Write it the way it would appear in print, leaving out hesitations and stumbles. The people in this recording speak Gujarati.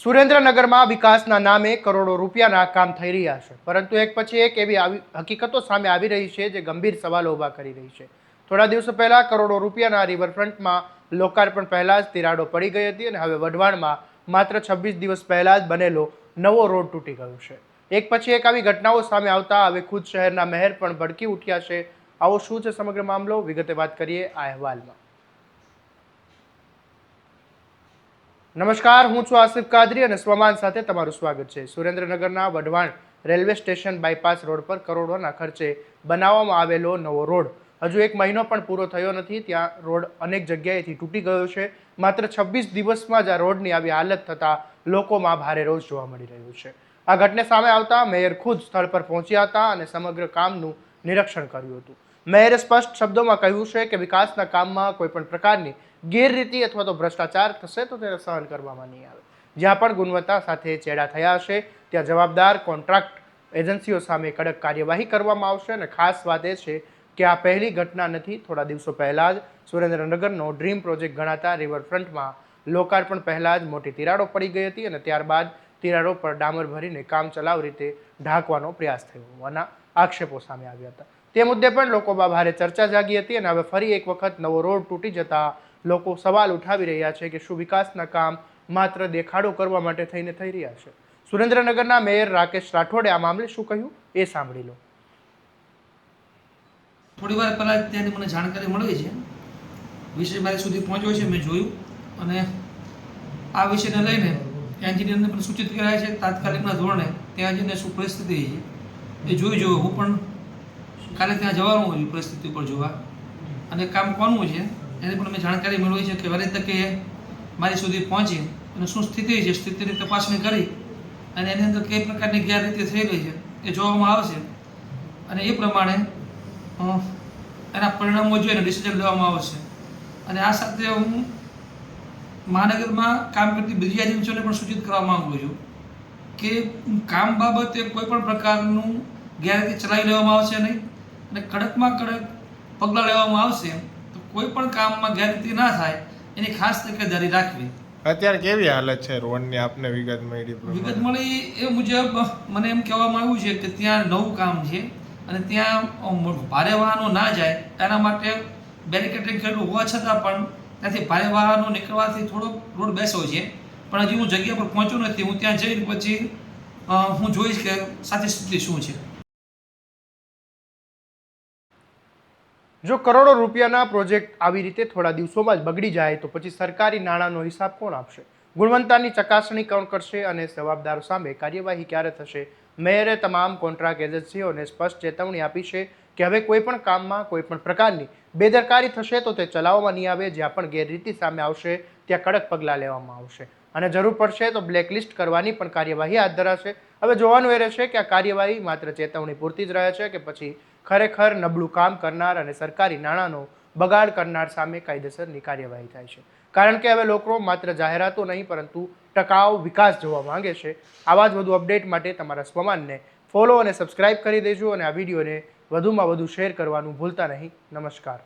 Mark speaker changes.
Speaker 1: સુરેન્દ્રનગરમાં વિકાસના નામે કરોડો રૂપિયાના કામ થઈ રહ્યા છે, પરંતુ એક પછી એક એવી હકીકતો સામે આવી રહી છે જે ગંભીર સવાલો ઊભા કરી રહી છે. થોડા દિવસો પહેલા કરોડો રૂપિયાના રિવરફ્રન્ટમાં લોકાર્પણ પહેલા જ તિરાડો પડી ગઈ હતી અને હવે વઢવાણમાં માત્ર 26 દિવસ પહેલા જ બનેલો નવો રોડ તૂટી ગયો છે. એક પછી એક આવી ઘટનાઓ સામે આવતા હવે ખુદ શહેરના મેયર પણ ભડકી ઉઠ્યા છે. આવો શું છે સમગ્ર મામલો, વિગતે વાત કરીએ આ અહેવાલમાં. નમસ્કાર, હું છું આસિફ કાદરી અને સ્વમાન સાથે તમારું સ્વાગત છે. સુરેન્દ્રનગરના Wadhwan railway station bypass road પર કરોડોના ખર્ચે બનાવવામાં આવેલો નવો રોડ હજુ એક મહિનો પણ પૂરો થયો નથી. ત્યાં રોડ અનેક જગ્યાએથી તૂટી ગયો છે. માત્ર 26 દિવસમાં જ આ રોડની આવી હાલત થતાં લોકોમાં ભારે રોષ જોવા મળી રહ્યો છે. આ ઘટના સામે આવતા મેયર ખુદ સ્થળ પર પહોંચ્યા હતા અને સમગ્ર કામનું નિરીક્ષણ કર્યું હતું. મેયરે સ્પષ્ટ શબ્દોમાં કહ્યું છે કે વિકાસના કામમાં કોઈ પણ પ્રકારની ગેરરીતિ અથવા તો ભ્રષ્ટાચાર થશે તો તેને સહન કરવામાં નહીં આવે. જ્યાં પણ ગુણવત્તા સાથે ચેડા થયા હશે ત્યાં જવાબદાર કોન્ટ્રાક્ટ એજન્સીઓ સામે કડક કાર્યવાહી કરવામાં આવશે. અને ખાસ વાત એ છે કે આ પહેલી ઘટના નથી. થોડા દિવસો પહેલા જ સુરેન્દ્રનગરનો ડ્રીમ પ્રોજેક્ટ ગણાતા રિવરફ્રન્ટમાં લોકાર્પણ પહેલા જ મોટી તિરાડો પડી ગઈ હતી અને ત્યારબાદ તિરાડો પર ડામર ભરીને કામ ચલાવ રીતે ઢાંકવાનો પ્રયાસ થયો હોવાના આક્ષેપો સામે આવ્યા હતા. તે મુદ્દે પણ લોકોમાં ભારે ચર્ચા જાગી હતી અને હવે ફરી એક વખત નવો રોડ તૂટી જતા લોકો સવાલ ઉઠાવી રહ્યા છે કે શું વિકાસના કામ માત્ર દેખાડો કરવા માટે થઈને થઈ રહ્યા છે. સુરેન્દ્રનગરના મેયર રાકેશ રાઠોડે આ મામલે શું કહ્યું એ સાંભળી લો.
Speaker 2: થોડી વાર પહેલા ત્યાંની મને જાણકારી મળી છે, વિષય મારી સુધી પહોંચ્યો છે, મેં જોયું અને આ વિષયને લઈને એન્જિનિયરને પણ સૂચિત કરાય છે. તાત્કાલિકના ધોરણે ત્યાં જઈને શું પરિસ્થિતિ છે એ જોઈ હું પણ કાલે ત્યાં જવાનું હોય પરિસ્થિતિ ઉપર જોવા અને કામ કોનું છે એની પણ મેં જાણકારી મેળવી છે કે વહેલી તકે મારી સુધી પહોંચી અને શું સ્થિતિ છે સ્થિતિની તપાસણી કરી અને એની અંદર કઈ પ્રકારની ગેરરીતિ થઈ રહી છે એ જોવામાં આવશે અને એ પ્રમાણે એના પરિણામો જોઈને ડિસિઝન લેવામાં આવશે. અને આ સાથે હું મહાનગરમાં કામ કરતી બીજી એજન્સીઓને પણ સૂચિત કરવા માગું છું કે કામ બાબતે કોઈ પણ પ્રકારનું ગેરરીતિ ચલાવી લેવામાં આવશે નહીં અને કડકમાં કડક પગલાં લેવામાં આવશે. તો કોઈ પણ કામમાં ગેરરીતિ ના થાય એની ખાસ તકેદારી રાખવી.
Speaker 3: અત્યારે કેવી હાલત છે રોડની, આપને વિગત મળી?
Speaker 2: વિગત મળી એ મુજબ મને એમ કહેવામાં આવ્યું છે કે ત્યાં નવું કામ છે અને ત્યાં ભારે વાહનો ના જાય એના માટે બેરિકેડિંગ કરેલું હોવા છતાં પણ ત્યાંથી ભારે વાહનો નીકળવાથી થોડોક રોડ બેસો છે. પણ હજી હું જગ્યા પર પહોંચ્યો નથી. હું ત્યાં જઈને પછી હું જોઈશ કે સાચી સ્થિતિ શું છે.
Speaker 1: જો કરોડો રૂપિયાના પ્રોજેક્ટ આવી રીતે થોડા દિવસોમાં જ બગડી જાય તો પછી સરકારી નાણાંનો હિસાબ કોણ આપશે? ગુણવત્તાની ચકાસણી કોણ કરશે અને જવાબદારો સામે કાર્યવાહી ક્યારે થશે? મેયરે તમામ કોન્ટ્રાક્ટ એજન્સીઓને સ્પષ્ટ ચેતવણી આપી છે કે હવે કોઈ પણ કામમાં કોઈ પણ પ્રકારની બેદરકારી થશે તો તે ચલાવવામાં નહીં આવે. જ્યાં પણ ગેરરીતિ સામે આવશે ત્યાં કડક પગલાં લેવામાં આવશે અને જરૂર પડશે તો બ્લેકલિસ્ટ કરવાની પણ કાર્યવાહી હાથ ધરાશે. હવે જોવાનું એ રહેશે કે આ કાર્યવાહી માત્ર ચેતવણી પૂરતી જ રહે છે કે પછી ખરેખર નબળું કામ કરનાર અને સરકારી નાણાંનો બગાડ કરનાર સામે કાયદેસરની કાર્યવાહી થાય છે. કારણ કે હવે લોકો માત્ર જાહેરાતો નહીં પરંતુ ટકાઉ વિકાસ જોવા માંગે છે. આવા જ વધુ અપડેટ માટે તમારા સ્વમાનને ફોલો અને સબસ્ક્રાઇબ કરી દેજો અને આ વિડીયોને વધુમાં વધુ શેર કરવાનું ભૂલતા નહીં. નમસ્કાર.